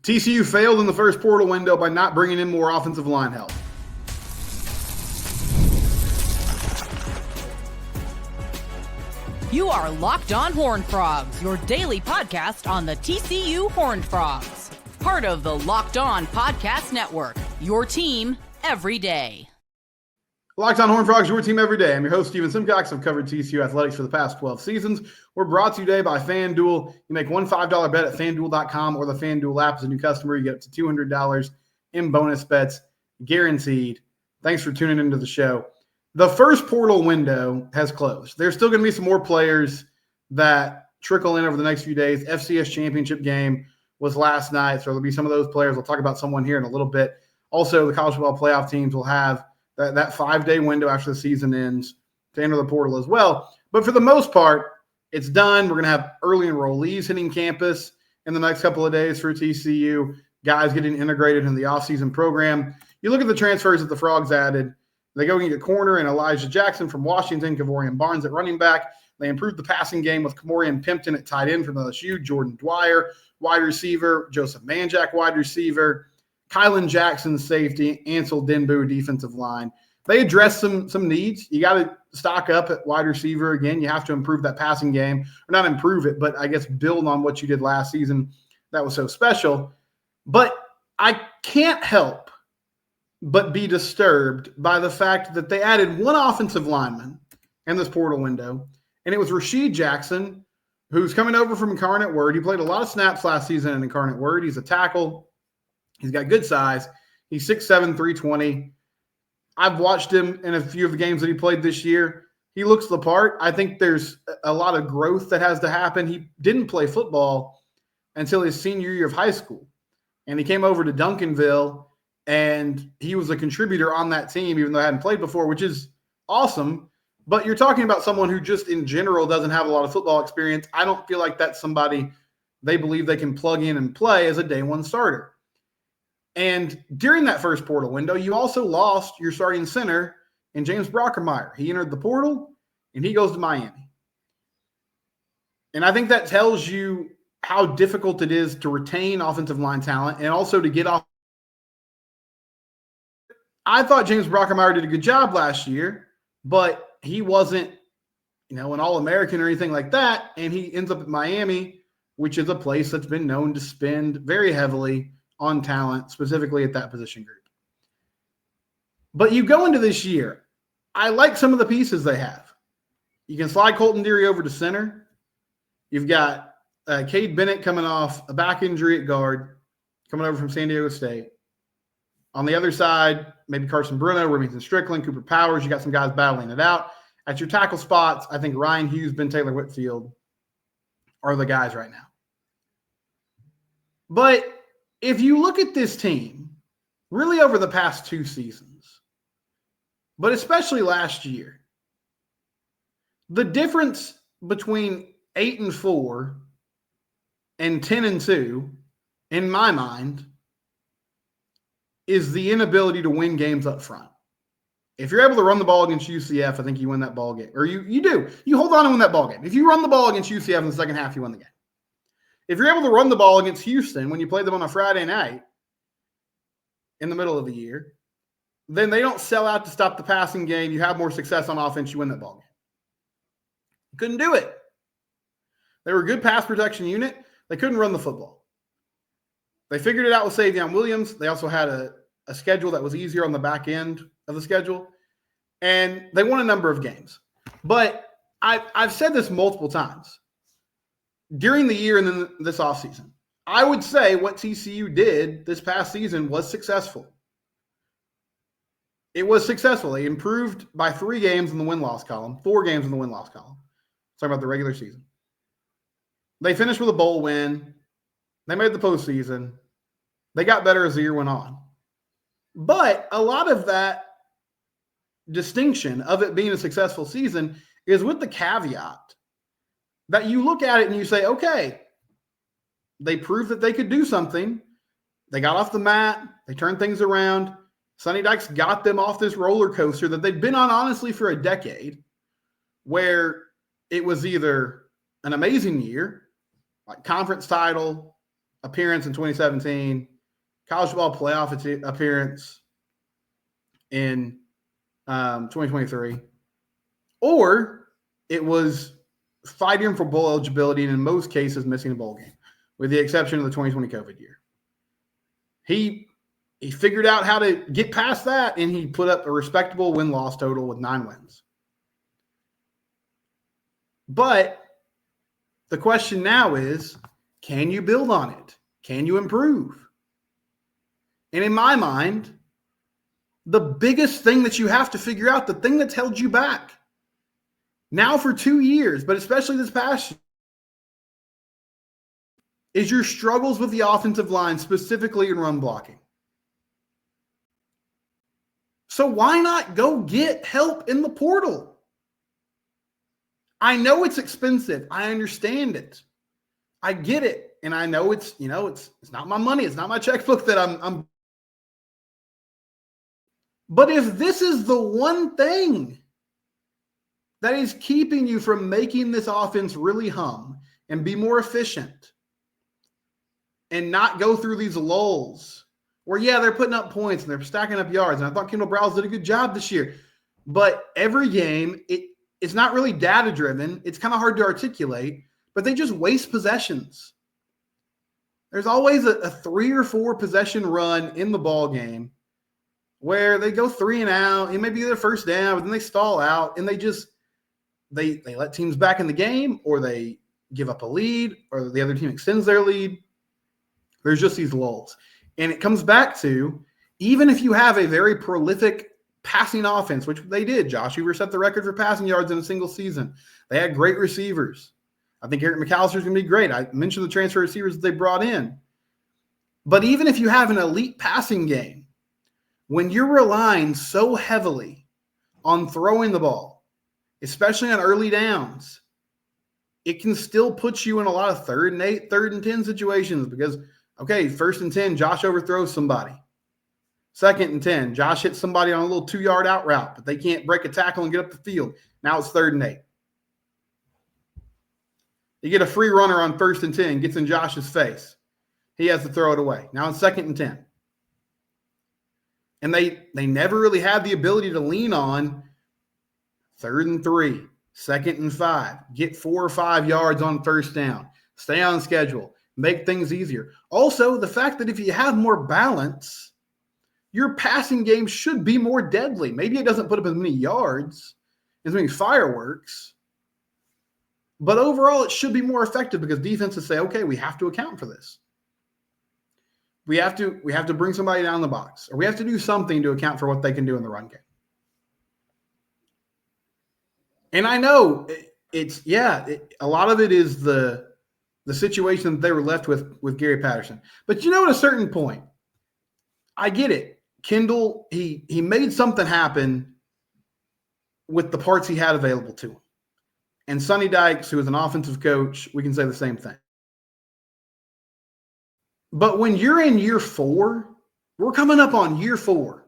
TCU failed in the first portal window by not bringing in more offensive line help. You are Locked On Horned Frogs, your daily podcast on the TCU Horned Frogs. Part of the Locked On Podcast Network, your team every day. Locked On Horned Frogs, your team every day. I'm your host, Steven Simcox. I've covered TCU athletics for the past 12 seasons. We're brought to you today by FanDuel. You make one $5 bet at FanDuel.com or the FanDuel app. As a new customer, you get up to $200 in bonus bets, guaranteed. Thanks for tuning into the show. The first portal window has closed. There's still going to be some more players that trickle in over the next few days. FCS championship game was last night, so there'll be some of those players. We'll talk about someone here in a little bit. Also, the college football playoff teams will have that 5-day window after the season ends to enter the portal as well. But for the most part, it's done. We're going to have early enrollees hitting campus in the next couple of days for TCU, guys getting integrated in the offseason program. You look at the transfers that the Frogs added. They go and get corner and Elijah Jackson from Washington, Kavorian Barnes at running back. They improved the passing game with Kamorian Pimpton at tight end from LSU, Jordan Dwyer, wide receiver, Joseph Manjack, wide receiver, Kylan Jackson, safety, Ansel Denbu, defensive line. They addressed some needs. You got to stock up at wide receiver again. You have to improve that passing game, or not improve it, but I guess build on what you did last season. That was so special. But I can't help but be disturbed by the fact that they added one offensive lineman in this portal window, and it was Rasheed Jackson, who's coming over from Incarnate Word. He played a lot of snaps last season in Incarnate Word. He's a tackle. He's got good size. He's 6'7", 320. I've watched him in a few of the games that he played this year. He looks the part. I think there's a lot of growth that has to happen. He didn't play football until his senior year of high school, and he came over to Duncanville, and he was a contributor on that team, even though I hadn't played before, which is awesome. But you're talking about someone who just in general doesn't have a lot of football experience. I don't feel like that's somebody they believe they can plug in and play as a day one starter. And during that first portal window, you also lost your starting center in James Brockermeyer. He entered the portal, and he goes to Miami. And I think that tells you how difficult it is to retain offensive line talent and also to get off. I thought James Brockermeyer did a good job last year, but he wasn't, an All-American or anything like that, and he ends up at Miami, which is a place that's been known to spend very heavily on talent, specifically at that position group. But you go into this year, I like some of the pieces they have. You can slide Colton Deary over to center. You've got Cade Bennett coming off a back injury at guard, coming over from San Diego State. On the other side, maybe Carson Bruno, Remington Strickland, Cooper Powers. You got some guys battling it out. At your tackle spots, I think Ryan Hughes, Ben Taylor Whitfield are the guys right now. But if you look at this team, really over the past 2 seasons, but especially last year, the difference between 8-4 and 10-2, in my mind, is the inability to win games up front. If you're able to run the ball against UCF, I think you win that ball game. Or you do. You hold on and win that ball game. If you run the ball against UCF in the second half, you win the game. If you're able to run the ball against Houston when you play them on a Friday night in the middle of the year, then they don't sell out to stop the passing game. You have more success on offense, you win that ball game. Couldn't do it. They were a good pass protection unit. They couldn't run the football. They figured it out with Savion Williams. They also had a schedule that was easier on the back end of the schedule, and they won a number of games. But I've said this multiple times. During the year and then this offseason, I would say what TCU did this past season was successful. It was successful. They improved by 3 games in the win-loss column, 4 games in the win-loss column. Talking about the regular season. They finished with a bowl win. They made the postseason. They got better as the year went on. But a lot of that distinction of it being a successful season is with the caveat that you look at it and you say, okay, they proved that they could do something. They got off the mat. They turned things around. Sonny Dykes got them off this roller coaster that they'd been on, honestly, for a decade, where it was either an amazing year, like conference title, appearance in 2017, college football playoff appearance in 2023, or it was fighting for bowl eligibility and in most cases missing a bowl game, with the exception of the 2020 COVID year. He figured out how to get past that, and he put up a respectable win-loss total with 9 wins. But the question now is, can you build on it? Can you improve? And in my mind, the biggest thing that you have to figure out, the thing that's held you back now for 2 years, but especially this past year, is your struggles with the offensive line, specifically in run blocking. So why not go get help in the portal? I know it's expensive. I understand it. I get it. And I know it's not my money. It's not my checkbook that I'm. But if this is the one thing that is keeping you from making this offense really hum and be more efficient and not go through these lulls where, yeah, they're putting up points and they're stacking up yards. And I thought Kendall Browse did a good job this year. But every game, it's not really data-driven. It's kind of hard to articulate, but they just waste possessions. There's always a 3 or 4 possession run in the ball game where they go 3 and out. It may be their first down, but then they stall out, and they let teams back in the game, or they give up a lead, or the other team extends their lead. There's just these lulls. And it comes back to, even if you have a very prolific passing offense, which they did. Josh Hoover set the record for passing yards in a single season. They had great receivers. I think Eric McAllister's going to be great. I mentioned the transfer receivers that they brought in. But even if you have an elite passing game, when you're relying so heavily on throwing the ball, especially on early downs, it can still put you in a lot of 3rd and 8, 3rd and 10 situations because, okay, 1st and 10, Josh overthrows somebody. 2nd and 10, Josh hits somebody on a little 2-yard out route, but they can't break a tackle and get up the field. Now it's 3rd and 8. You get a free runner on 1st and 10, gets in Josh's face. He has to throw it away. Now it's 2nd and 10. And they never really had the ability to lean on 3rd and 3, 2nd and 5, get 4 or 5 yards on 1st down, stay on schedule, make things easier. Also, the fact that if you have more balance, your passing game should be more deadly. Maybe it doesn't put up as many yards, as many fireworks, but overall it should be more effective because defenses say, okay, we have to account for this. We have to bring somebody down the box, or we have to do something to account for what they can do in the run game. And I know a lot of it is the situation that they were left with Gary Patterson. But at a certain point, I get it. Kendall, he made something happen with the parts he had available to him. And Sonny Dykes, who is an offensive coach, we can say the same thing. But when you're in year 4, we're coming up on year 4.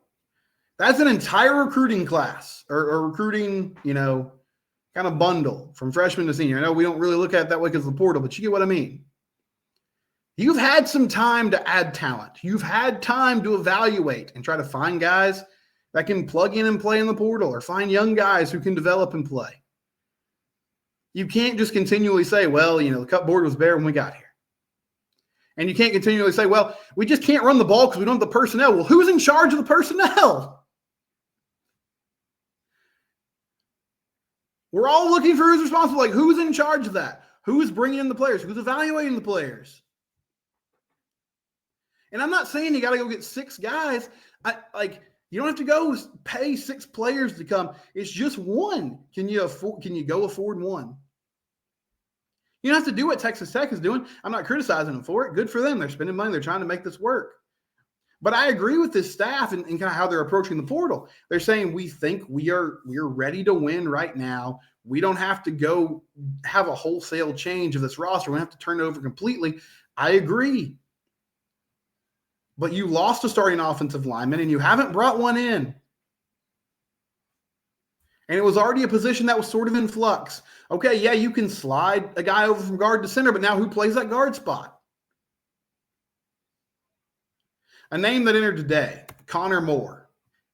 That's an entire recruiting class or recruiting, kind of bundle from freshman to senior. I know we don't really look at it that way because of the portal, but you get what I mean. You've had some time to add talent. You've had time to evaluate and try to find guys that can plug in and play in the portal, or find young guys who can develop and play. You can't just continually say, well, the cupboard was bare when we got here. And you can't continually say, well, we just can't run the ball because we don't have the personnel. Well, who's in charge of the personnel? We're all looking for who's responsible. Like, who's in charge of that? Who's bringing in the players? Who's evaluating the players? And I'm not saying you got to go get 6 guys. You don't have to go pay 6 players to come. It's just one. Can you go afford one? You don't have to do what Texas Tech is doing. I'm not criticizing them for it. Good for them. They're spending money. They're trying to make this work. But I agree with this staff and kind of how they're approaching the portal. They're saying we think we are ready to win right now. We don't have to go have a wholesale change of this roster. We don't have to turn it over completely. I agree. But you lost a starting offensive lineman and you haven't brought one in. And it was already a position that was sort of in flux. Okay, yeah, you can slide a guy over from guard to center, but now who plays that guard spot? A name that entered today, Connor Moore,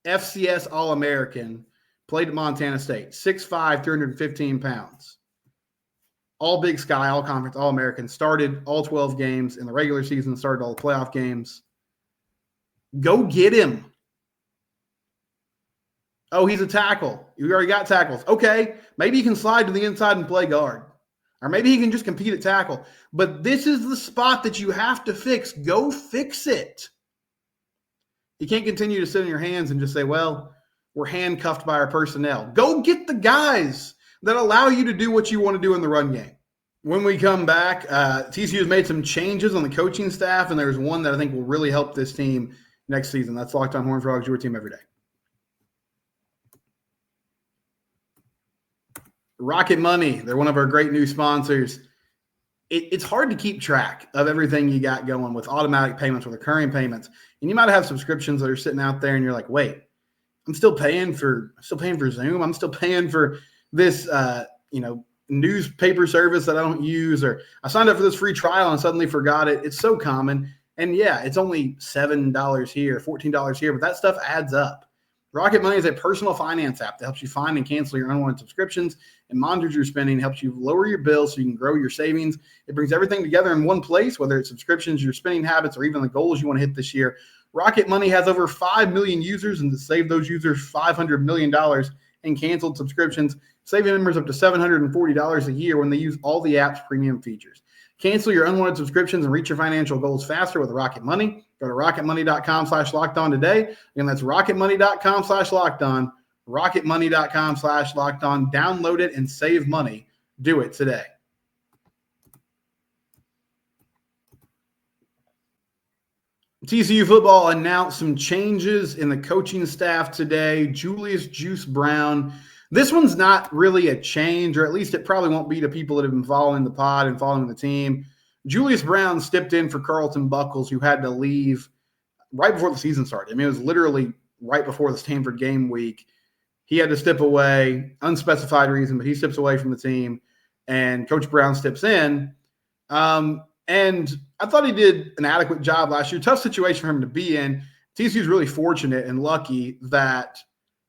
FCS All-American, played at Montana State, 6'5", 315 pounds. All Big Sky, all conference, all American, started all 12 games in the regular season, started all the playoff games. Go get him. Oh, he's a tackle. You already got tackles. Okay, maybe he can slide to the inside and play guard. Or maybe he can just compete at tackle. But this is the spot that you have to fix. Go fix it. You can't continue to sit in your hands and just say, well, we're handcuffed by our personnel. Go get the guys that allow you to do what you want to do in the run game. When we come back, TCU has made some changes on the coaching staff, and there's one that I think will really help this team next season. That's Locked On Horned Frogs, your team every day. Rocket Money, they're one of our great new sponsors. It's hard to keep track of everything you got going with automatic payments or recurring payments. And you might have subscriptions that are sitting out there and you're like, wait, I'm still paying for Zoom. I'm still paying for this, newspaper service that I don't use, or I signed up for this free trial and suddenly forgot it. It's so common. And yeah, it's only $7 here, $14 here, but that stuff adds up. Rocket Money is a personal finance app that helps you find and cancel your unwanted subscriptions and monitors your spending, helps you lower your bills so you can grow your savings. It brings everything together in one place, whether it's subscriptions, your spending habits, or even the goals you want to hit this year. Rocket Money has over 5 million users, and to save those users $500 million in canceled subscriptions, saving members up to $740 a year when they use all the app's premium features. Cancel your unwanted subscriptions and reach your financial goals faster with Rocket Money. Go to rocketmoney.com/lockedon today. Again, that's rocketmoney.com/lockedon. rocketmoney.com/lockedon. Download it and save money. Do it today. TCU football announced some changes in the coaching staff today. Julius Juice Brown. This one's not really a change, or at least it probably won't be to people that have been following the pod and following the team. Julius Brown stepped in for Carlton Buckles, who had to leave right before the season started. I mean, it was literally right before the Stanford game week. He had to step away, unspecified reason, but he steps away from the team, and Coach Brown steps in. And I thought he did an adequate job last year. Tough situation for him to be in. TCU is really fortunate and lucky that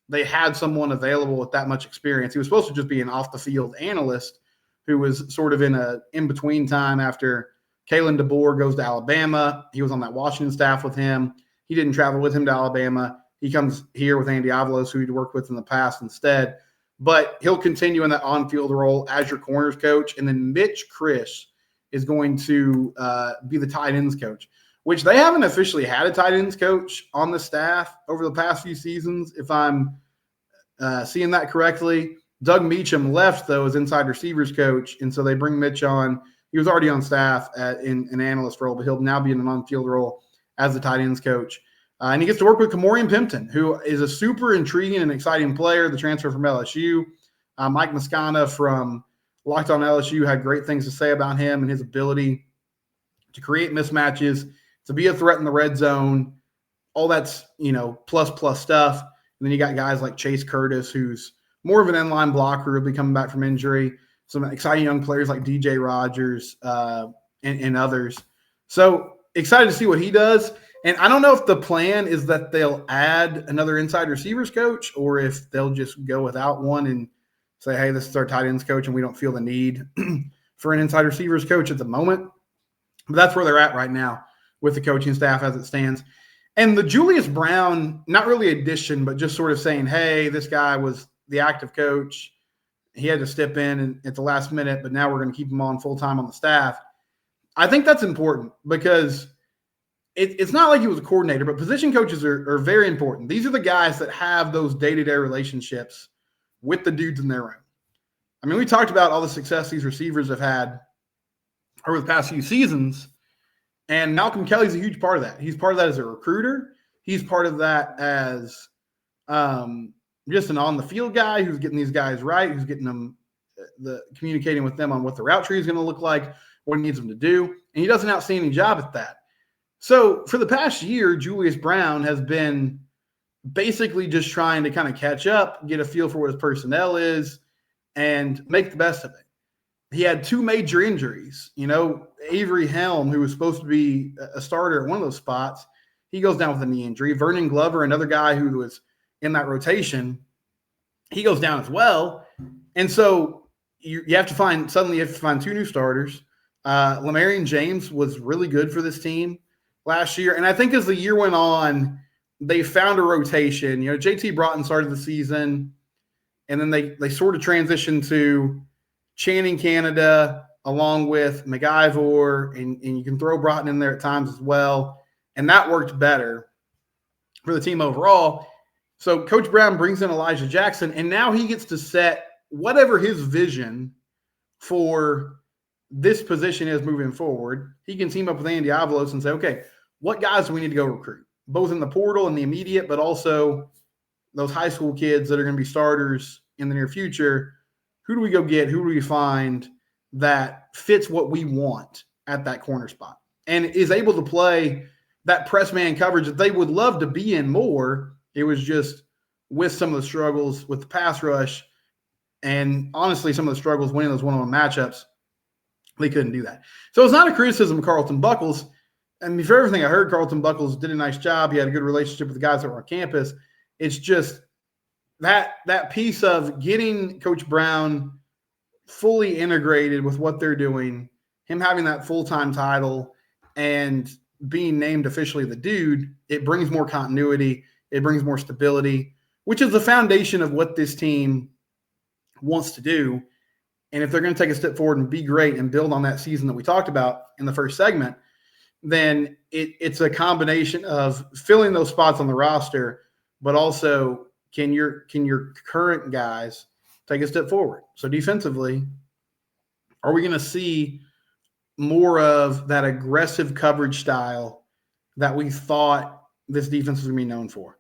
they had someone available with that much experience. He was supposed to just be an off-the-field analyst who was sort of in a in-between time after Kalen DeBoer goes to Alabama. He was on that Washington staff with him. He didn't travel with him to Alabama. He comes here with Andy Avalos, who he'd worked with in the past instead. But he'll continue in that on-field role as your corners coach. And then Mitch Chris is going to be the tight ends coach, which they haven't officially had a tight ends coach on the staff over the past few seasons, if I'm seeing that correctly. Doug Meacham left, though, as inside receivers coach, and so they bring Mitch on. He was already on staff in an analyst role, but he'll now be in an on-field role as the tight ends coach. And he gets to work with Kamorian Pimpton, who is a super intriguing and exciting player, the transfer from LSU. Mike Muscana from Locked On LSU had great things to say about him and his ability to create mismatches, to be a threat in the red zone. All that's, plus stuff. And then you got guys like Chase Curtis, who's more of an inline blocker, will be coming back from injury. Some exciting young players like DJ Rogers and others. So excited to see what he does. And I don't know if the plan is that they'll add another inside receivers coach, or if they'll just go without one and say, hey, this is our tight ends coach and we don't feel the need for an inside receivers coach at the moment. But that's where they're at right now with the coaching staff as it stands. And the Julius Brown, not really addition, but just sort of saying, hey, this guy was the active coach. He had to step in at the last minute, but now we're going to keep him on full-time on the staff. I think that's important because it's not like he was a coordinator, but position coaches are very important. These are the guys that have those day-to-day relationships with the dudes in their room. I mean, we talked about all the success these receivers have had over the past few seasons, and Malcolm Kelly's a huge part of that. He's part of that as a recruiter. He's part of that as just an on-the-field guy who's getting these guys right, who's getting them communicating with them on what the route tree is going to look like, what he needs them to do, and he does an outstanding job at that. So for the past year, Julius Brown has been basically just trying to kind of catch up, get a feel for what his personnel is, and make the best of it. He had two major injuries. Avery Helm, who was supposed to be a starter at one of those spots, He goes down with a knee injury. Vernon Glover, another guy who was in that rotation, he goes down as well. And so you have to find two new starters. Lamarian James was really good for this team last year. And I think as the year went on, they found a rotation. JT Broughton started the season, and then they sort of transitioned to Channing Canada along with McIvor, and you can throw Broughton in there at times as well. And that worked better for the team overall. So Coach Brown brings in Elijah Jackson, and now he gets to set whatever his vision for this position is moving forward. He can team up with Andy Avalos and say, okay, what guys do we need to go recruit, both in the portal and the immediate, but also those high school kids that are going to be starters in the near future. Who do we go get? Who do we find that fits what we want at that corner spot and is able to play that press man coverage that they would love to be in more? It was just with some of the struggles with the pass rush and honestly some of the struggles winning those one-on-one matchups, they couldn't do that. So it's not a criticism of Carlton Buckles. I mean, for everything I heard, Carlton Buckles did a nice job. He had a good relationship with the guys that were on campus. It's just that piece of getting Coach Brown fully integrated with what they're doing, him having that full-time title and being named officially the dude, it brings more continuity. It brings more stability, which is the foundation of what this team wants to do. And if they're going to take a step forward and be great and build on that season that we talked about in the first segment, then it's a combination of filling those spots on the roster, but also can your current guys take a step forward? So defensively, are we going to see more of that aggressive coverage style that we thought this defense was going to be known for?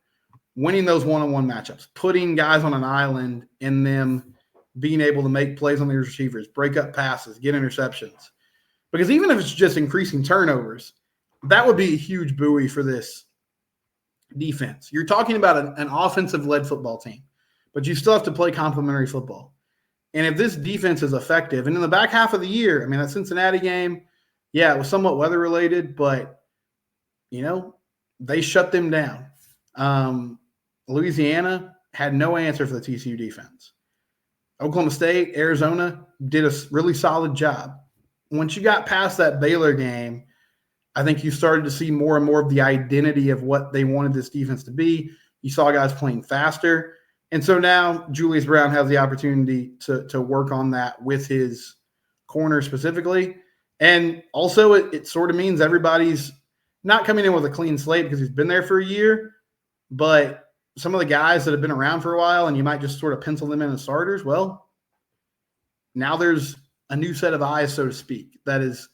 Winning those one-on-one matchups, putting guys on an island and them being able to make plays on these receivers, break up passes, get interceptions. Because even if it's just increasing turnovers, that would be a huge buoy for this defense. You're talking about an offensive-led football team, but you still have to play complementary football. And if this defense is effective, and in the back half of the year, I mean, that Cincinnati game, yeah, it was somewhat weather-related, but, they shut them down. Louisiana had no answer for the TCU defense. Oklahoma State, Arizona did a really solid job. Once you got past that Baylor game, I think you started to see more and more of the identity of what they wanted this defense to be. You saw guys playing faster. And so now Julius Brown has the opportunity to work on that with his corner specifically. And also it sort of means everybody's not coming in with a clean slate because he's been there for a year, but some of the guys that have been around for a while and you might just sort of pencil them in as starters, well, now there's a new set of eyes, so to speak, that is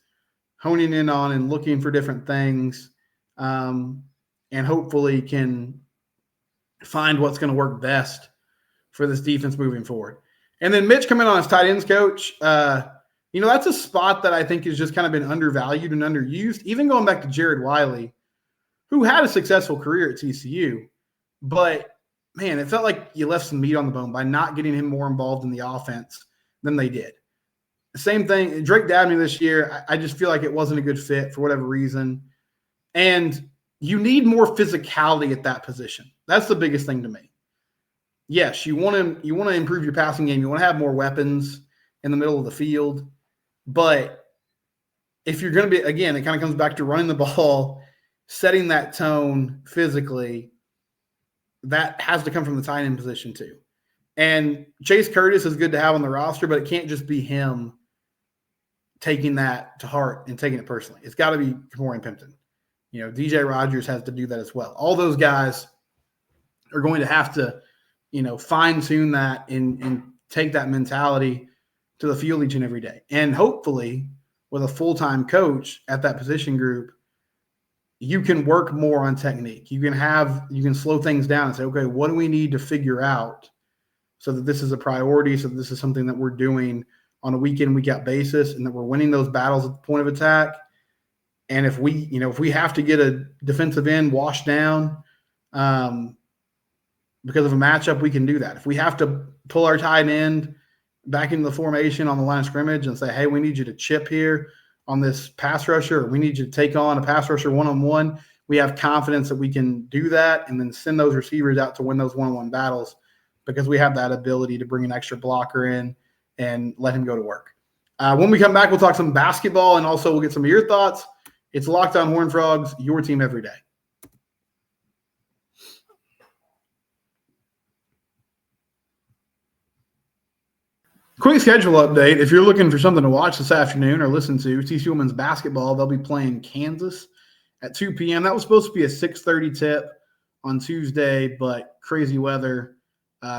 honing in on and looking for different things, and hopefully can find what's going to work best for this defense moving forward. And then Mitch coming on as tight ends coach, that's a spot that I think has just kind of been undervalued and underused, even going back to Jared Wiley, who had a successful career at TCU. But, man, it felt like you left some meat on the bone by not getting him more involved in the offense than they did. Same thing, Drake Dabney this year, I just feel like it wasn't a good fit for whatever reason. And you need more physicality at that position. That's the biggest thing to me. Yes, you want to improve your passing game. You want to have more weapons in the middle of the field. But if you're going to be, again, it kind of comes back to running the ball, setting that tone physically, that has to come from the tight end position too. And Chase Curtis is good to have on the roster, but it can't just be him taking that to heart and taking it personally. It's got to be Kamorian Pimpton. DJ Rogers has to do that as well. All those guys are going to have to, fine-tune that and take that mentality to the field each and every day. And hopefully with a full-time coach at that position group, you can work more on technique. You can slow things down and say, okay, what do we need to figure out so that this is a priority, so that this is something that we're doing on a week in, week out basis, and that we're winning those battles at the point of attack. And if we have to get a defensive end washed down because of a matchup, we can do that. If we have to pull our tight end back into the formation on the line of scrimmage and say, hey, we need you to chip here on this pass rusher, or we need you to take on a pass rusher one-on-one, we have confidence that we can do that and then send those receivers out to win those one-on-one battles because we have that ability to bring an extra blocker in and let him go to work. When we come back, we'll talk some basketball, and also we'll get some of your thoughts. It's Locked On Horned Frogs, your team every day. Quick schedule update. If you're looking for something to watch this afternoon or listen to, TCU women's basketball, they'll be playing Kansas at 2 p.m. That was supposed to be a 6:30 tip on Tuesday, but crazy weather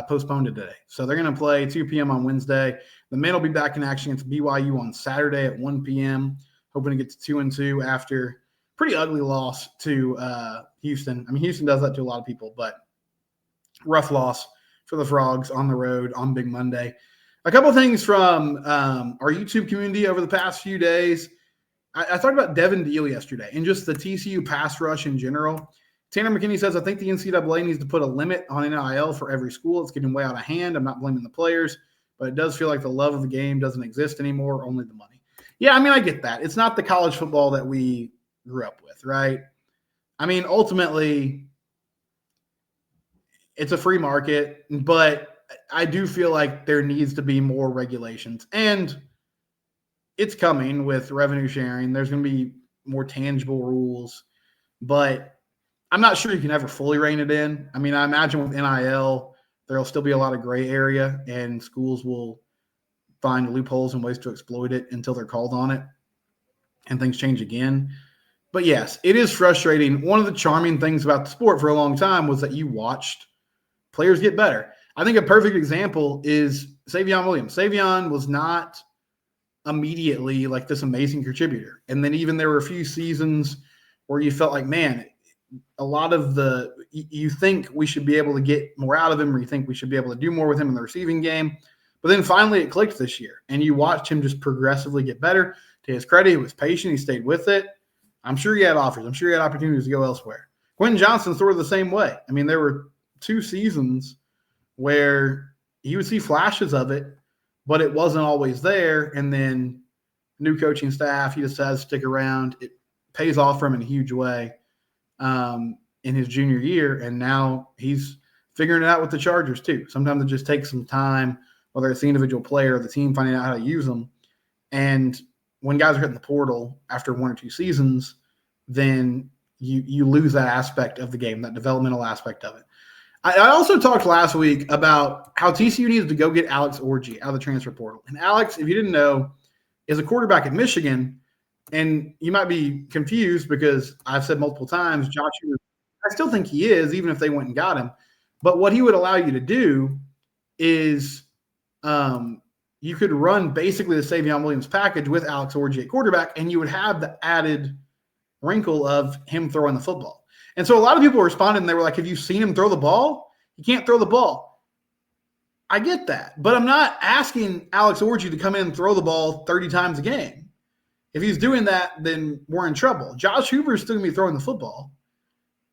postponed it today. So they're going to play 2 p.m. on Wednesday. The men will be back in action against BYU on Saturday at 1 p.m., hoping to get to 2-2 after pretty ugly loss to Houston. I mean, Houston does that to a lot of people, but rough loss for the Frogs on the road on Big Monday. A couple of things from our YouTube community over the past few days. I talked about Devin Deal yesterday and just the TCU pass rush in general. Tanner McKinney says, I think the NCAA needs to put a limit on NIL for every school. It's getting way out of hand. I'm not blaming the players, but it does feel like the love of the game doesn't exist anymore, only the money. Yeah, I mean, I get that. It's not the college football that we grew up with, right? I mean, ultimately, it's a free market, but I do feel like there needs to be more regulations, and it's coming with revenue sharing. There's going to be more tangible rules, but I'm not sure you can ever fully rein it in. I mean, I imagine with NIL, there'll still be a lot of gray area, and schools will find loopholes and ways to exploit it until they're called on it and things change again. But yes, it is frustrating. One of the charming things about the sport for a long time was that you watched players get better. I think a perfect example is Savion Williams. Savion was not immediately like this amazing contributor. And then even there were a few seasons where you felt like, man, a lot of you think we should be able to get more out of him, or you think we should be able to do more with him in the receiving game. But then finally it clicked this year, and you watched him just progressively get better. To his credit, he was patient. He stayed with it. I'm sure he had offers. I'm sure he had opportunities to go elsewhere. Quentin Johnston's sort of the same way. I mean, there were 2 seasons where you would see flashes of it, but it wasn't always there. And then new coaching staff, he decides to stick around. It pays off for him in a huge way in his junior year, and now he's figuring it out with the Chargers too. Sometimes it just takes some time, whether it's the individual player or the team finding out how to use them. And when guys are hitting the portal after 1 or 2 seasons, then you lose that aspect of the game, that developmental aspect of it. I also talked last week about how TCU needs to go get Alex Orji out of the transfer portal. And Alex, if you didn't know, is a quarterback at Michigan. And you might be confused because I've said multiple times, Josh, I still think he is, even if they went and got him. But what he would allow you to do is you could run basically the Savion Williams package with Alex Orji at quarterback, and you would have the added wrinkle of him throwing the football. And so a lot of people responded, and they were like, have you seen him throw the ball? He can't throw the ball. I get that, but I'm not asking Alex Orji to come in and throw the ball 30 times a game. If he's doing that, then we're in trouble. Josh Hoover is still going to be throwing the football.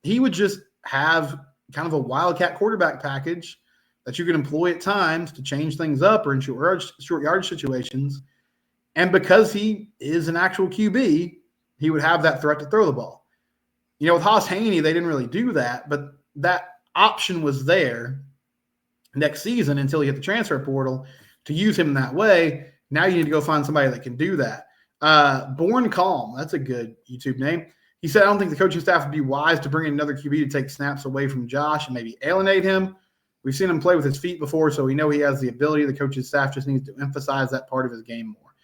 He would just have kind of a wildcat quarterback package that you can employ at times to change things up or in short yardage situations. And because he is an actual QB, he would have that threat to throw the ball. You know, with Haas Haney, they didn't really do that, but that option was there next season until he hit the transfer portal to use him in that way. Now you need to go find somebody that can do that. Born Calm, that's a good YouTube name. He said, I don't think the coaching staff would be wise to bring in another QB to take snaps away from Josh and maybe alienate him. We've seen him play with his feet before, so we know he has the ability. The coaching staff just needs to emphasize that part of his game more.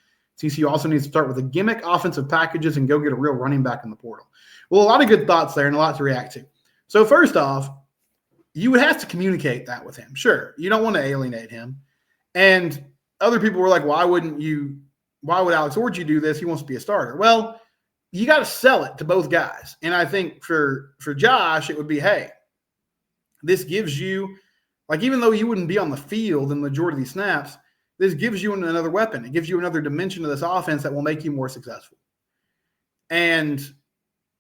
TCU also needs to start with a gimmick offensive packages and go get a real running back in the portal. Well, a lot of good thoughts there and a lot to react to. So first off, you would have to communicate that with him. Sure, you don't want to alienate him. And other people were like, why would Alex Orji do this? He wants to be a starter. Well, you got to sell it to both guys. And I think for Josh, it would be, hey, this gives you, like, even though you wouldn't be on the field in the majority of these snaps, this gives you another weapon. It gives you another dimension of this offense that will make you more successful. And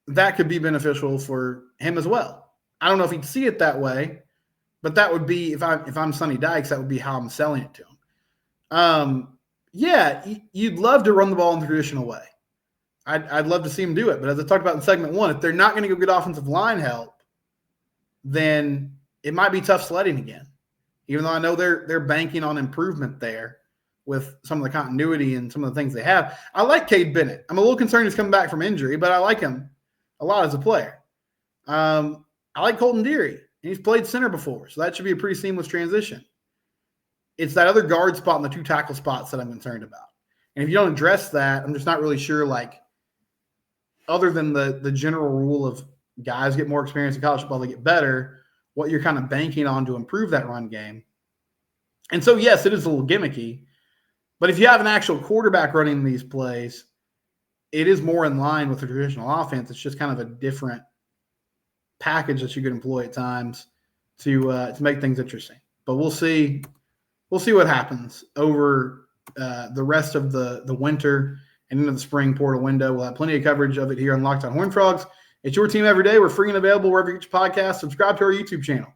that could be beneficial for him as well. I don't know if he'd see it that way, but that would be, if I'm Sonny Dykes, that would be how I'm selling it to him. Yeah, you'd love to run the ball in the traditional way. I'd love to see them do it. But as I talked about in segment 1, if they're not going to go get offensive line help, then it might be tough sledding again. Even though I know they're banking on improvement there with some of the continuity and some of the things they have. I like Cade Bennett. I'm a little concerned he's coming back from injury, but I like him a lot as a player. I like Colton Deary. He's played center before, so that should be a pretty seamless transition. It's that other guard spot and the 2 tackle spots that I'm concerned about. And if you don't address that, I'm just not really sure, like, other than the general rule of guys get more experience in college football, they get better, what you're kind of banking on to improve that run game. And so, yes, it is a little gimmicky, but if you have an actual quarterback running these plays, it is more in line with the traditional offense. It's just kind of a different package that you could employ at times to make things interesting. But we'll see. We'll see what happens over the rest of the winter and into the spring portal window. We'll have plenty of coverage of it here on Locked On Horned Frogs. It's your team every day. We're free and available wherever you get your podcast. Subscribe to our YouTube channel.